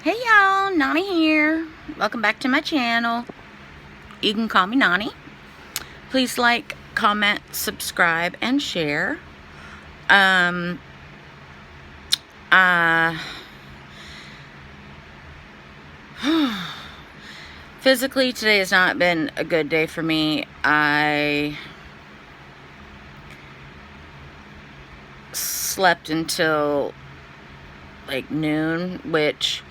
Hey y'all, Noni here. Welcome back to my channel. You can call me Noni. Please like, comment, subscribe, and share. Uh, Physically, today has not been a good day for me. I slept until like noon, which,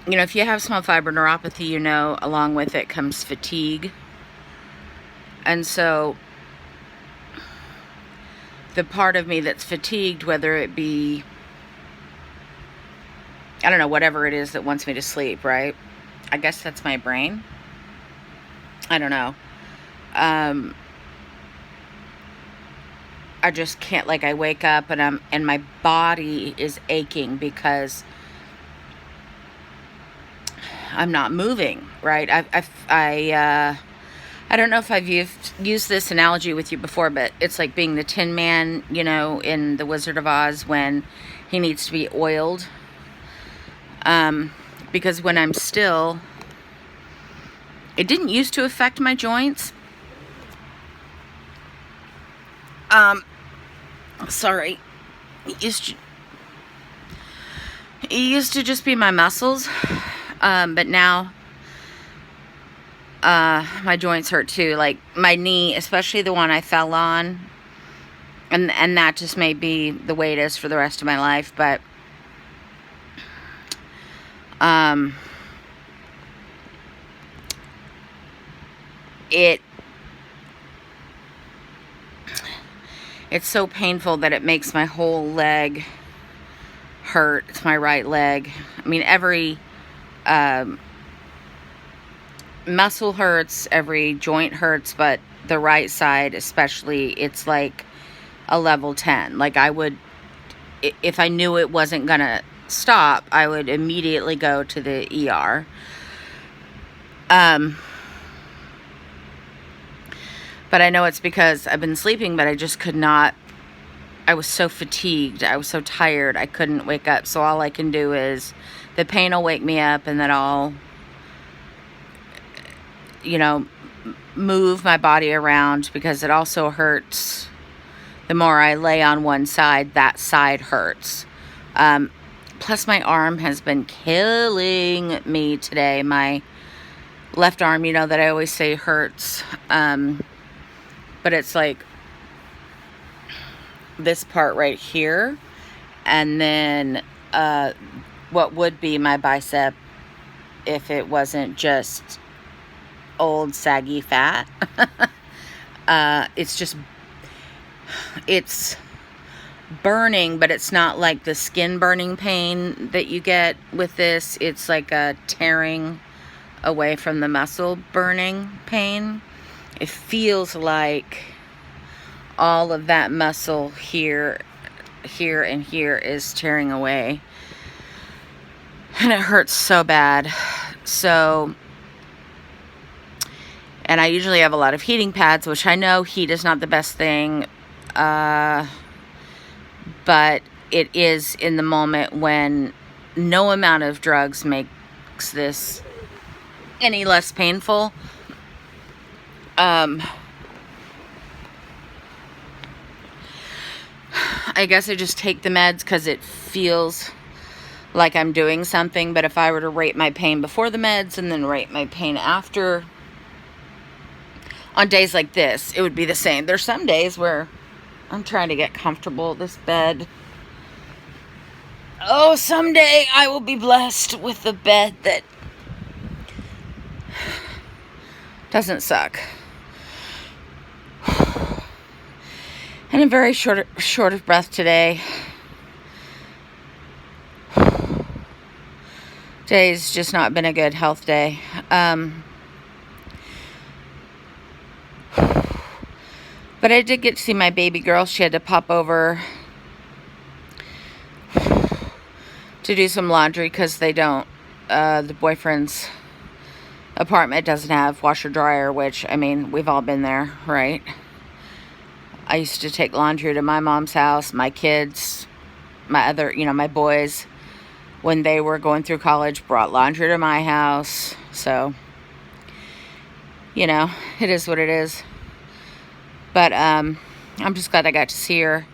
you know, if you have small fiber neuropathy, you know, along with it comes fatigue. And so the part of me that's fatigued, whether it be, I don't know, whatever it is that wants me to sleep, right? I guess that's my brain. I don't know. I just can't, like, I wake up and my body is aching because I'm not moving, right? I don't know if I've used this analogy with you before, but it's like being the Tin Man, you know, in The Wizard of Oz when he needs to be oiled. Because when I'm still, it didn't used to affect my joints. Sorry. It used to just be my muscles. But now, my joints hurt too. Like my knee, especially the one I fell on. And that just may be the way it is for the rest of my life. But, it's so painful that it makes my whole leg hurt. It's my right leg. I mean, every muscle hurts, every joint hurts, but the right side especially, it's like a level 10. Like I would, if I knew it wasn't gonna stop, I would immediately go to the ER. But I know it's because I've been sleeping, but I just could not. I was so fatigued. I was so tired. I couldn't wake up. So all I can do is the pain will wake me up, and then I'll, you know, move my body around because it also hurts. The more I lay on one side, that side hurts. Plus my arm has been killing me today. My left arm, you know, that I always say hurts. But it's like this part right here, and then what would be my bicep if it wasn't just old saggy fat. It's burning, but it's not like the skin burning pain that you get with this. It's like a tearing away from the muscle burning pain. It feels like all of that muscle here, and here is tearing away. And it hurts so bad. So, and I usually have a lot of heating pads, which I know heat is not the best thing. But it is in the moment when no amount of drugs makes this any less painful. I guess I just take the meds because it feels like I'm doing something. But if I were to rate my pain before the meds and then rate my pain after, on days like this, it would be the same. There's some days where I'm trying to get comfortable in this bed. Oh, someday I will be blessed with a bed that doesn't suck. And I'm very short of breath today. Today's just not been a good health day. But I did get to see my baby girl. She had to pop over to do some laundry because they don't, the boyfriend's apartment doesn't have washer dryer, which, I mean, we've all been there, right? I used to take laundry to my mom's house, my kids, my other, you know, my boys. when they were going through college, brought laundry to my house. So, you know, it is what it is. But I'm just glad I got to see her.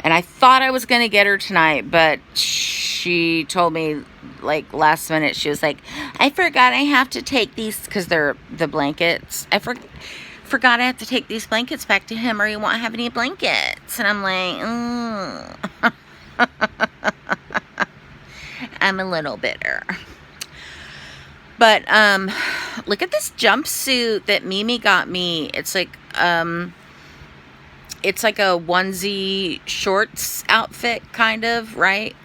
And I thought I was going to get her tonight, but she told me, like, last minute, she was like, I forgot I have to take these, because they're the blankets. I forgot I have to take these blankets back to him, or he won't have any blankets. And I'm like, I'm a little bitter. But, look at this jumpsuit that Mimi got me. It's like a onesie shorts outfit, kind of, right?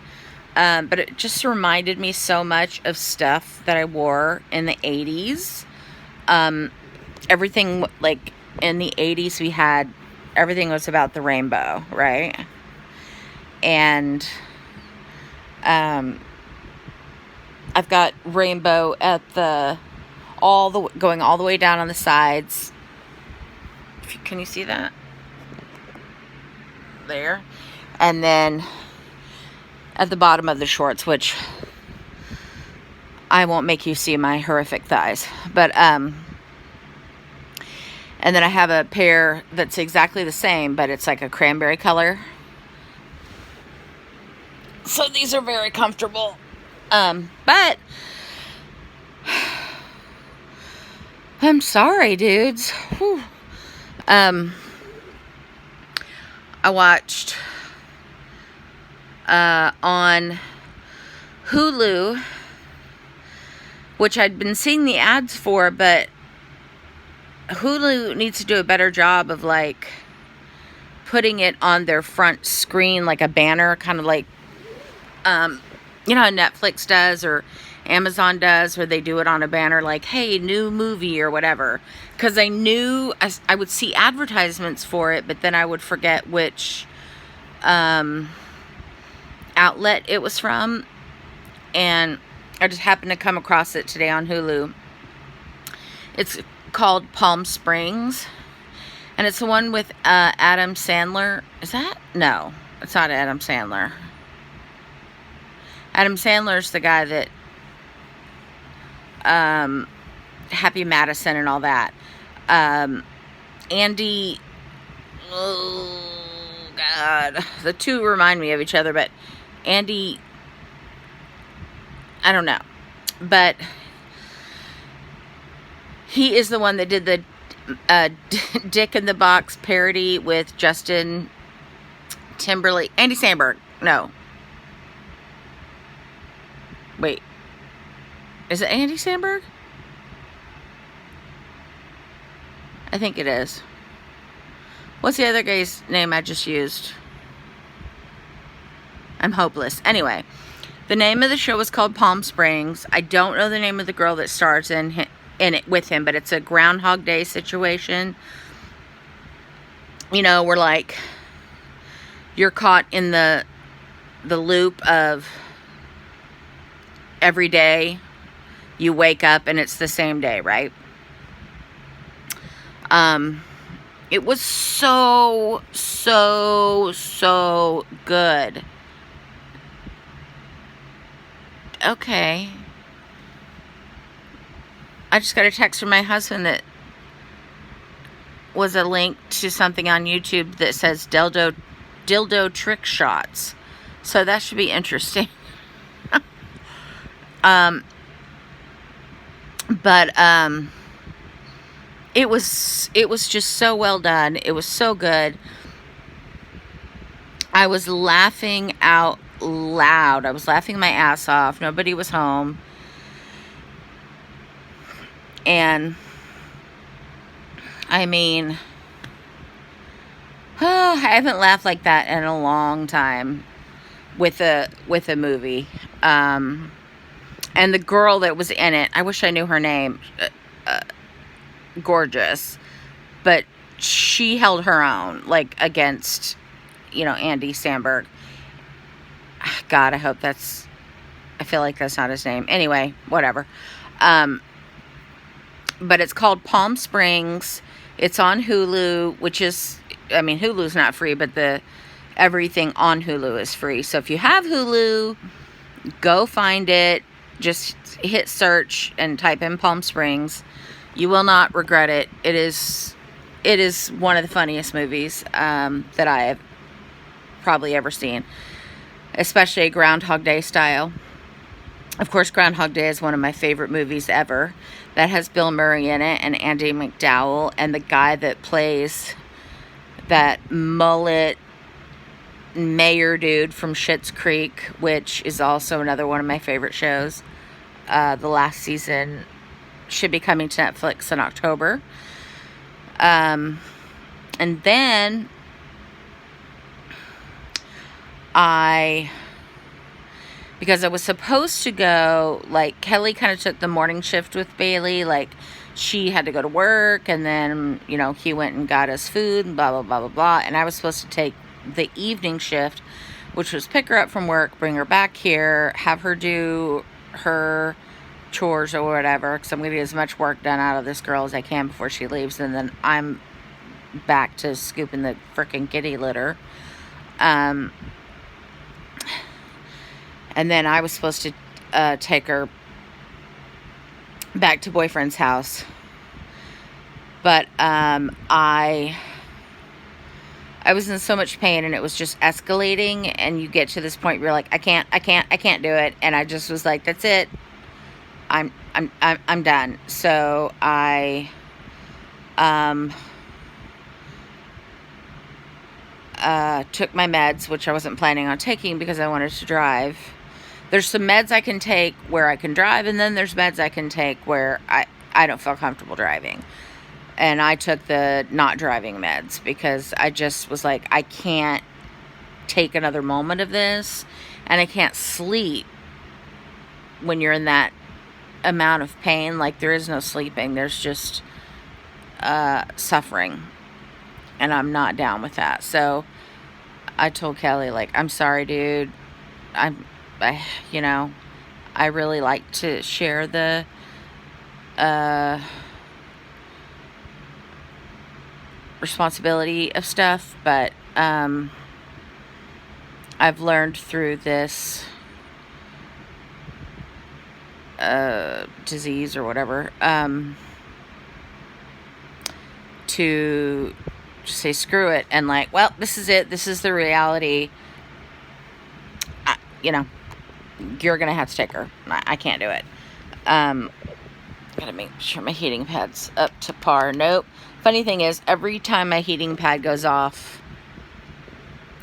But it just reminded me so much of stuff that I wore in the 80s. Everything, like, in the 80s we had, everything was about the rainbow, right? And, I've got rainbow at going all the way down on the sides. Can you see that? There. And then at the bottom of the shorts, which I won't make you see my horrific thighs. But, and then I have a pair that's exactly the same, but it's like a cranberry color. So these are very comfortable. But I'm sorry, dudes. Whew. I watched on Hulu, which I'd been seeing the ads for, but Hulu needs to do a better job of, like, putting it on their front screen like a banner, kind of like you know how Netflix does or Amazon does, where they do it on a banner like, hey, new movie or whatever. Because I knew I would see advertisements for it, but then I would forget which outlet it was from. And I just happened to come across it today on Hulu. It's called Palm Springs. And it's the one with Adam Sandler. Is that? No, it's not Adam Sandler. Adam Sandler's the guy that Happy Madison and all that. Andy, oh God, the two remind me of each other, but Andy, I don't know, but he is the one that did the Dick in the Box parody with Justin Timberlake, Andy Samberg, no. Wait, is it Andy Samberg? I think it is. What's the other guy's name I just used? I'm hopeless. Anyway, the name of the show is called Palm Springs. I don't know the name of the girl that stars in it with him, but it's a Groundhog Day situation. You know, where, like, you're caught in the loop of every day you wake up and it's the same day, right? It was so good. Okay. I just got a text from my husband that was a link to something on YouTube that says dildo trick shots. So that should be interesting. But it was just so well done. It was so good. I was laughing out loud. I was laughing my ass off. Nobody was home. And I mean, I haven't laughed like that in a long time with a movie. And the girl that was in it, I wish I knew her name. Gorgeous. But she held her own, like, against, you know, Andy Samberg. God, I hope that's, I feel like that's not his name. Anyway, whatever. But it's called Palm Springs. It's on Hulu, which is, I mean, Hulu's not free, but everything on Hulu is free. So if you have Hulu, Go find it. Just hit search and type in Palm Springs. You will not regret it. It is one of the funniest movies that I have probably ever seen, especially Groundhog Day style. Of course, Groundhog Day is one of my favorite movies ever. That has Bill Murray in it and Andy McDowell, and the guy that plays that mullet mayor dude from Schitt's Creek, which is also another one of my favorite shows. The last season should be coming to Netflix in October. And then because I was supposed to go, like, Kelly kind of took the morning shift with Bailey, like, she had to go to work, and then, you know, he went and got us food, and blah, blah, blah, blah, blah, and I was supposed to take the evening shift, which was pick her up from work, bring her back here, have her do her chores or whatever, because I'm going to get as much work done out of this girl as I can before she leaves, and then I'm back to scooping the frickin' kitty litter. And then I was supposed to take her back to boyfriend's house, but I was in so much pain, and it was just escalating, and you get to this point where you're like, I can't do it, and I just was like, that's it, I'm done. So I took my meds, which I wasn't planning on taking because I wanted to drive. There's some meds I can take where I can drive, and then there's meds I can take where I don't feel comfortable driving. And I took the not driving meds because I just was like, I can't take another moment of this, and I can't sleep when you're in that amount of pain. Like, there is no sleeping. There's just suffering, and I'm not down with that. So I told Kelly, like, I'm sorry, dude. You know, I really like to share the responsibility of stuff, but I've learned through this disease or whatever to just say screw it, and like, well, this is it, this is the reality. You know, you're gonna have to take her. I can't do it. Gotta make sure my heating pad's up to par. Nope. Funny thing is, every time my heating pad goes off,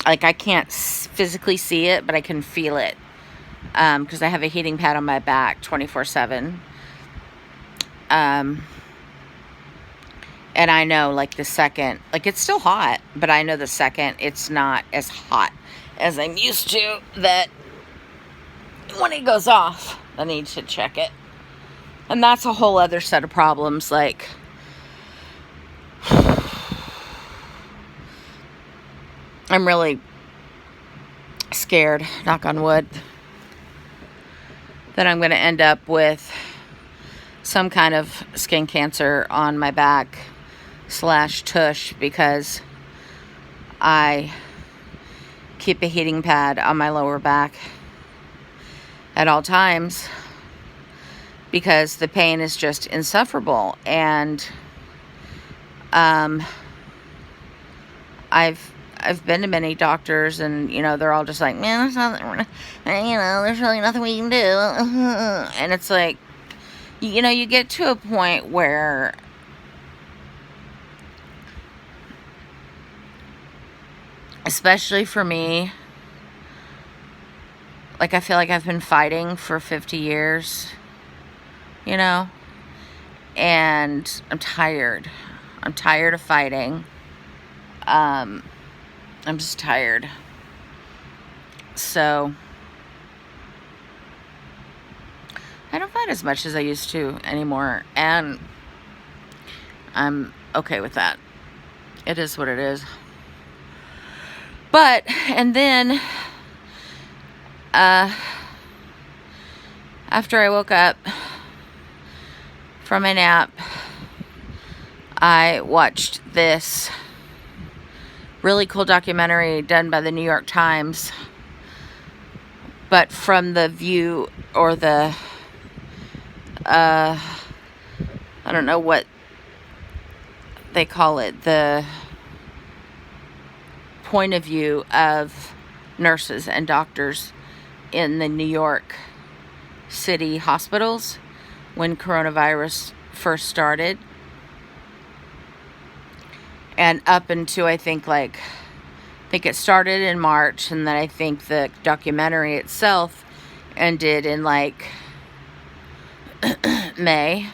like, I can't physically see it, but I can feel it, because I have a heating pad on my back 24/7. And I know, like, the second, like, it's still hot, but I know the second it's not as hot as I'm used to, that when it goes off, I need to check it. And that's a whole other set of problems. Like, I'm really scared, knock on wood, that I'm going to end up with some kind of skin cancer on my back / tush, because I keep a heating pad on my lower back at all times, because the pain is just insufferable. And I've been to many doctors, and, you know, they're all just like, man, there's nothing, you know, there's really nothing we can do. And it's like, you know, you get to a point where especially for me, like, I feel like I've been fighting for 50 years, you know, and I'm tired. I'm tired of fighting. I'm just tired. So I don't fight as much as I used to anymore, and I'm okay with that. It is what it is. But, and then after I woke up from my nap, I watched this really cool documentary done by the New York Times but from the view, or the, I don't know what they call it, the point of view of nurses and doctors in the New York City hospitals when coronavirus first started. And up until, I think it started in March, and then I think the documentary itself ended in like May.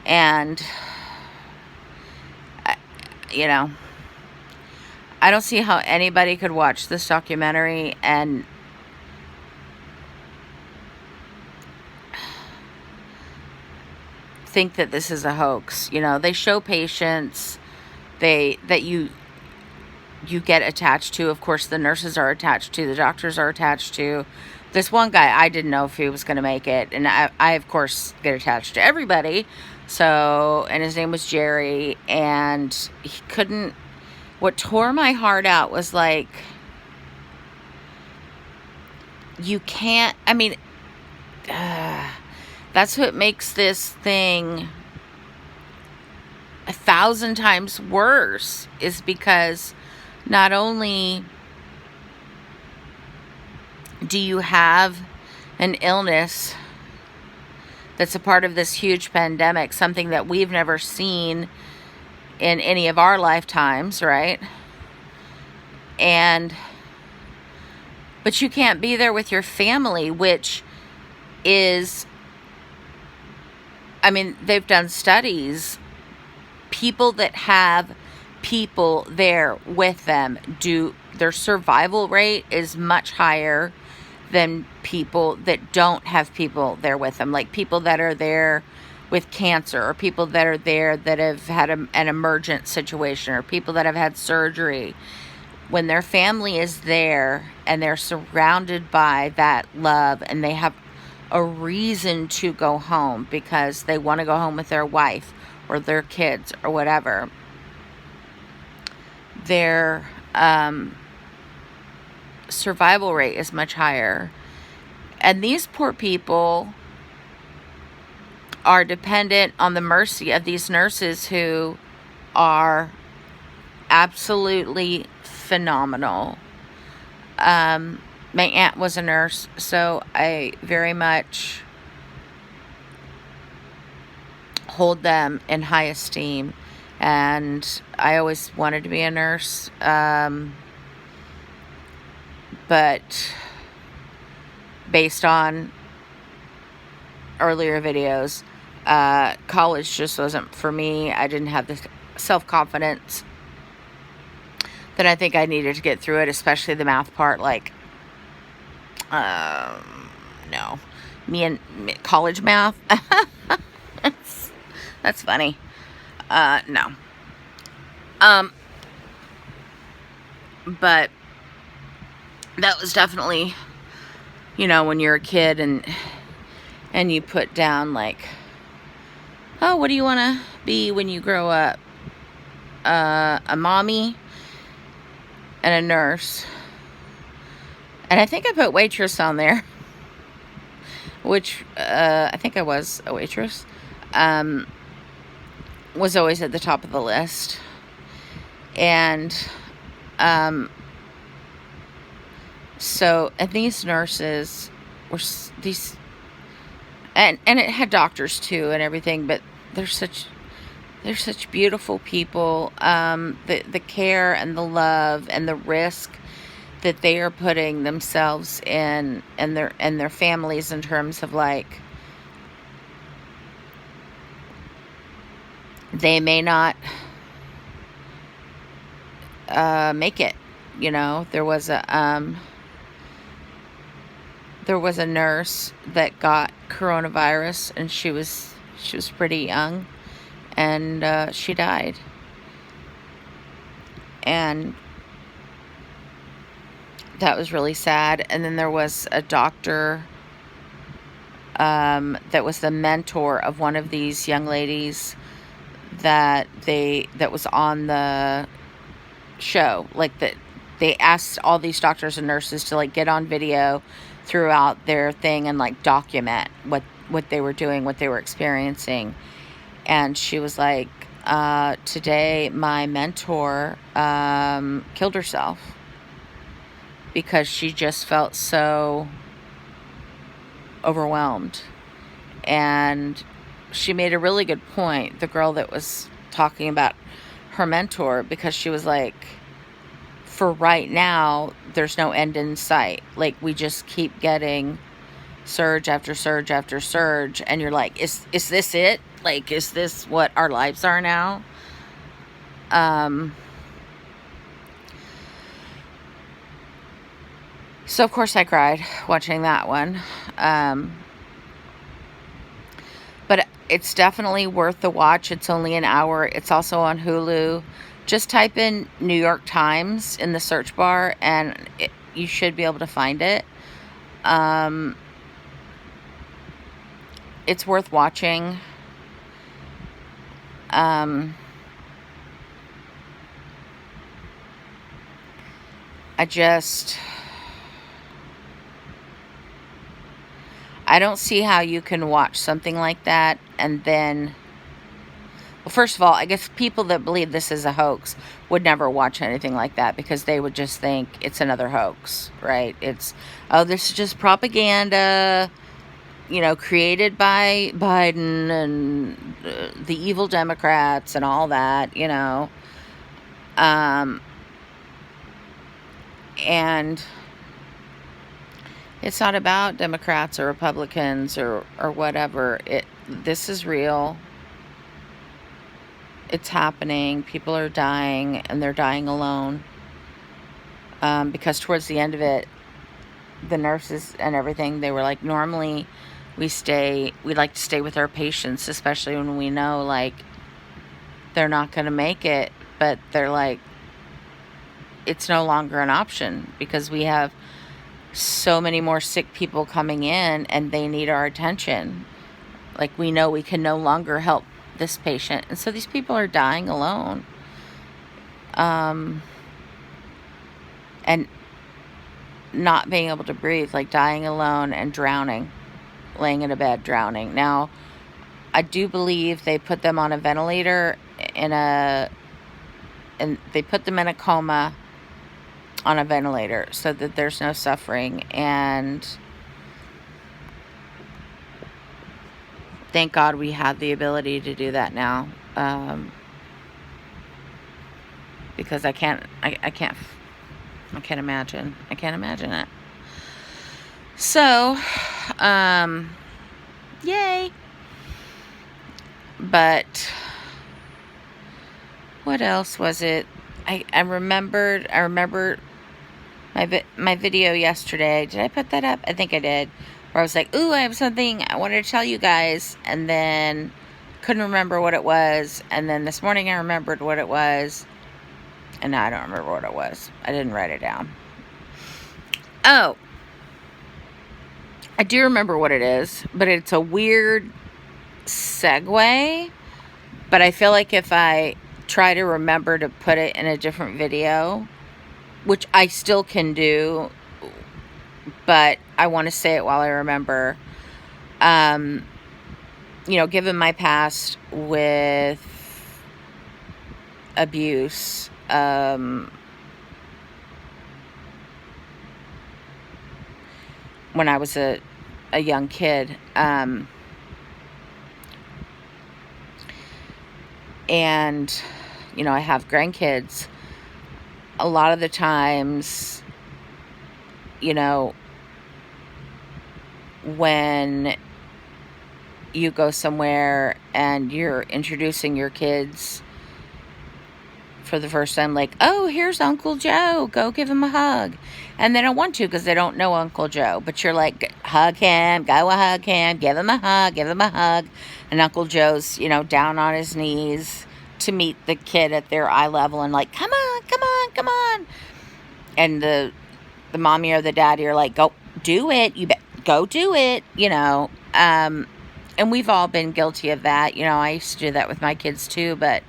And you know, I don't see how anybody could watch this documentary and think that this is a hoax. You know, they show patients that you get attached to. Of course, the nurses are attached to, the doctors are attached to. This one guy, I didn't know if he was going to make it, and I of course get attached to everybody. So, and his name was Jerry, and he couldn't. What tore my heart out was like, you can't, I mean, that's what makes this thing 1,000 times worse, is because not only do you have an illness that's a part of this huge pandemic, something that we've never seen in any of our lifetimes, right? But you can't be there with your family, which is, I mean, they've done studies. People that have people there with them, their survival rate is much higher than people that don't have people there with them. Like people that are there with cancer, or people that are there that have had an emergent situation, or people that have had surgery. When their family is there and they're surrounded by that love, and they have a reason to go home because they want to go home with their wife or their kids or whatever, their survival rate is much higher. And these poor people are dependent on the mercy of these nurses who are absolutely phenomenal. My aunt was a nurse, so I very much hold them in high esteem, and I always wanted to be a nurse, but based on earlier videos, college just wasn't for me. I didn't have the self-confidence that I think I needed to get through it, especially the math part. Like, no. Me and college math, that's funny. No. But that was definitely, when you're a kid and you put down like, oh, what do you want to be when you grow up? A mommy and a nurse. And I think I put waitress on there, which I think I was a waitress. Was always at the top of the list. And and these nurses were these, and it had doctors too and everything, but they're such beautiful people. The care and the love and the risk that they are putting themselves in, and their families, in terms of like, they may not make it. There was a nurse that got coronavirus, and she was pretty young, and she died. And that was really sad. And then there was a doctor that was the mentor of one of these young ladies that was on the show, like they asked all these doctors and nurses to like get on video throughout their thing and like document what they were doing, what they were experiencing. And she was like, today my mentor killed herself because she just felt so overwhelmed. And she made a really good point, the girl that was talking about her mentor, because she was like, for right now, there's no end in sight. Like, we just keep getting surge after surge after surge, and you're like, is this it? Like, is this what our lives are now? So of course I cried watching that one. But it's definitely worth the watch. It's only an hour. It's also on Hulu. Just type in New York Times in the search bar, and you should be able to find it. It's worth watching. I don't see how you can watch something like that and then... Well, first of all, I guess people that believe this is a hoax would never watch anything like that, because they would just think it's another hoax, right? It's, oh, this is just propaganda, created by Biden and the evil Democrats and all that, and it's not about Democrats or Republicans or whatever. This is real. It's happening. People are dying, and they're dying alone. Because towards the end of it, the nurses and everything, they were like, normally we like to stay with our patients, especially when we know, like, they're not going to make it. But they're like, it's no longer an option, because we have so many more sick people coming in, and they need our attention. Like, we know we can no longer help this patient, and so these people are dying alone, and not being able to breathe, like dying alone and drowning, laying in a bed drowning. Now, I do believe they put them on a ventilator and they put them in a coma on a ventilator so that there's no suffering. And thank God we have the ability to do that now, because I can't imagine it. So, yay. But what else was it? I remembered my video yesterday. Did I put that up? I think I did. Where I was like, ooh, I have something I wanted to tell you guys, and then couldn't remember what it was. And then this morning I remembered what it was, and now I don't remember what it was. I didn't write it down. Oh, I do remember what it is, but it's a weird segue. But I feel like if I try to remember to put it in a different video, which I still can do, but I want to say it while I remember. Given my past with abuse, when I was a young kid, and I have grandkids. A lot of the times, when you go somewhere and you're introducing your kids for the first time, like, oh, here's Uncle Joe, go give him a hug. And they don't want to, because they don't know Uncle Joe. But you're like, hug him, go hug him, give him a hug. And Uncle Joe's, down on his knees to meet the kid at their eye level, and like, come on. And the mommy or the daddy are like, go do it. Go do it, and we've all been guilty of that. I used to do that with my kids too, but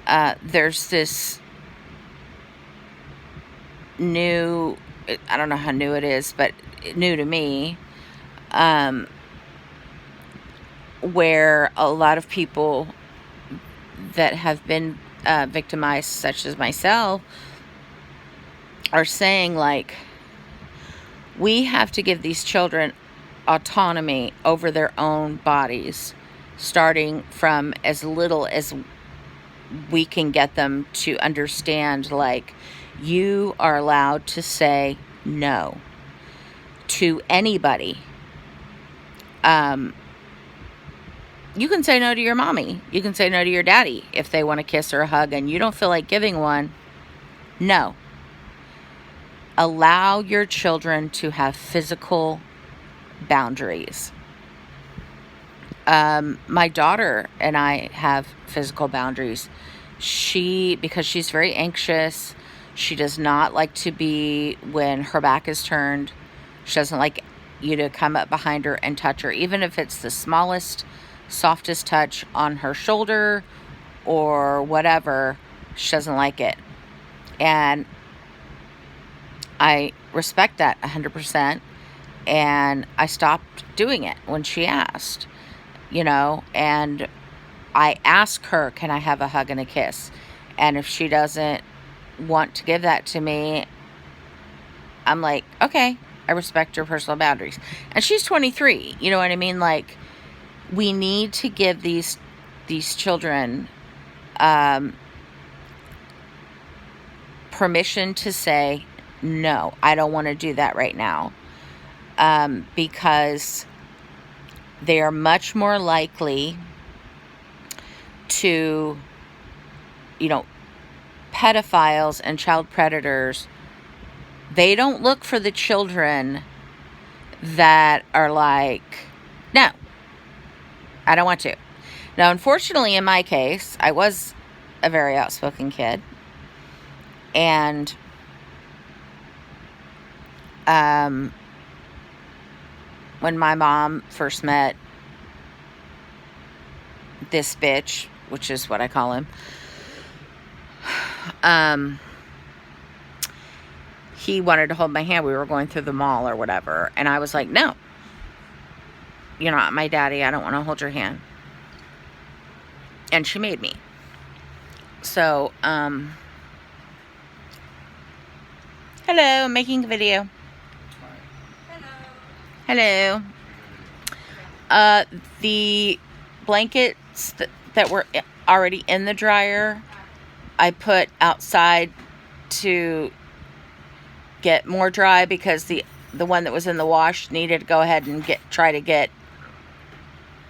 there's this new, I don't know how new it is, but new to me, where a lot of people that have been victimized, such as myself, are saying, like, we have to give these children autonomy over their own bodies, starting from as little as we can get them to understand, like, you are allowed to say no to anybody. You can say no to your mommy. You can say no to your daddy if they want a kiss or a hug and you don't feel like giving one. No. Allow your children to have physical boundaries. My daughter and I have physical boundaries. Because she's very anxious, she does not like to be when her back is turned. She doesn't like you to come up behind her and touch her, even if it's the smallest, softest touch on her shoulder or whatever. She doesn't like it. And I respect that 100%. And I stopped doing it when she asked, and I ask her, can I have a hug and a kiss? And if she doesn't want to give that to me, I'm like, okay, I respect her personal boundaries. And she's 23, you know what I mean? Like, we need to give these children permission to say, no, I don't want to do that right now. Because they are much more likely to, pedophiles and child predators, they don't look for the children that are like, no, I don't want to. Now, unfortunately, in my case, I was a very outspoken kid. And when my mom first met this bitch, which is what I call him, he wanted to hold my hand. We were going through the mall or whatever. And I was like, no, you're not my daddy. I don't want to hold your hand. And she made me. So, hello, I'm making a video. Hello. The blankets that were already in the dryer, I put outside to get more dry because the one that was in the wash needed to go ahead and try to get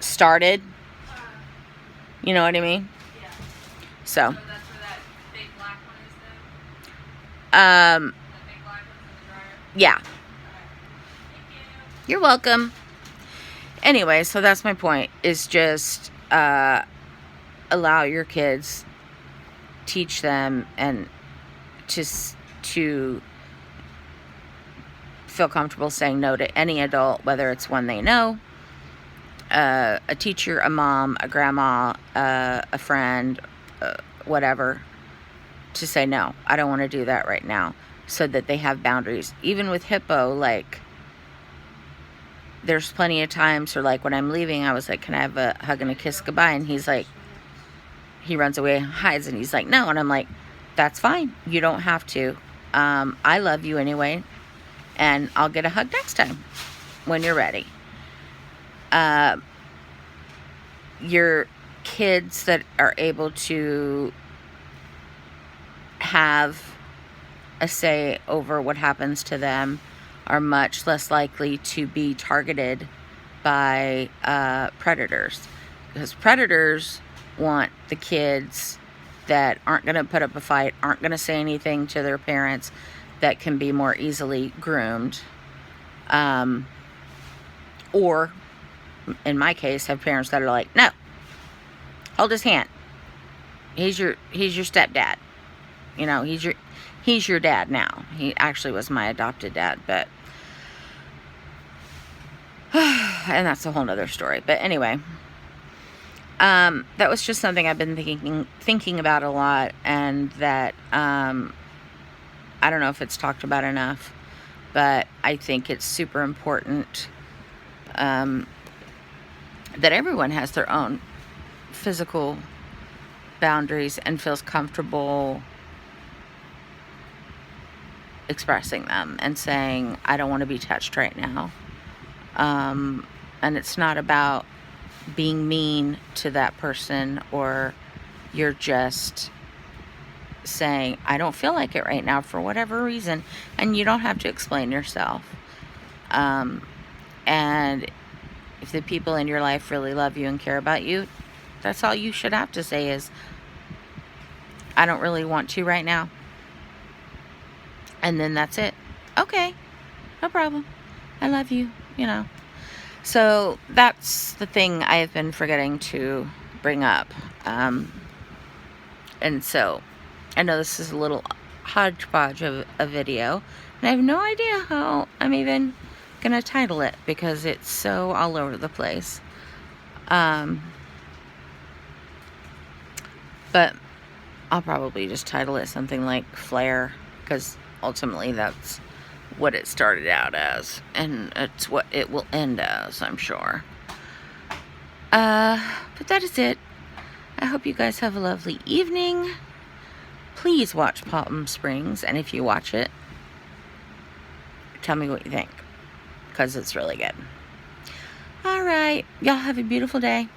started. You know what I mean? Yeah. So that's where that big black one is though? The big black one's in the dryer? Yeah. Okay. Thank you. You're welcome. Anyway, so that's my point, is just allow your kids, teach them, and just to feel comfortable saying no to any adult, whether it's one they know, a teacher, a mom, a grandma, a friend, whatever, to say no, I don't want to do that right now, so that they have boundaries. Even with Hippo, like, there's plenty of times, or like when I'm leaving, I was like, can I have a hug and a kiss goodbye? And he's like, he runs away and hides, and he's like, no. And I'm like, that's fine, you don't have to. I love you anyway, and I'll get a hug next time when you're ready. Your kids that are able to have a say over what happens to them are much less likely to be targeted by predators, because predators want the kids that aren't going to put up a fight, aren't going to say anything to their parents, that can be more easily groomed, or in my case, have parents that are like, no, hold his hand, he's your stepdad, he's your dad now. He actually was my adopted dad, but and that's a whole nother story. But anyway, that was just something I've been thinking about a lot, and that I don't know if it's talked about enough, but I think it's super important that everyone has their own physical boundaries and feels comfortable expressing them and saying, I don't want to be touched right now. And it's not about being mean to that person, or you're just saying, I don't feel like it right now for whatever reason, and you don't have to explain yourself. And if the people in your life really love you and care about you, that's all you should have to say is, I don't really want to right now. And then that's it. Okay, no problem. I love you, you know. So that's the thing I have been forgetting to bring up. And so I know this is a little hodgepodge of a video, and I have no idea how I'm even gonna title it because it's so all over the place. But I'll probably just title it something like Flare, because ultimately that's what it started out as, and it's what it will end as, I'm sure. But that is it. I hope you guys have a lovely evening. Please watch Palm Springs, and if you watch it, tell me what you think, because it's really good. All right, y'all have a beautiful day.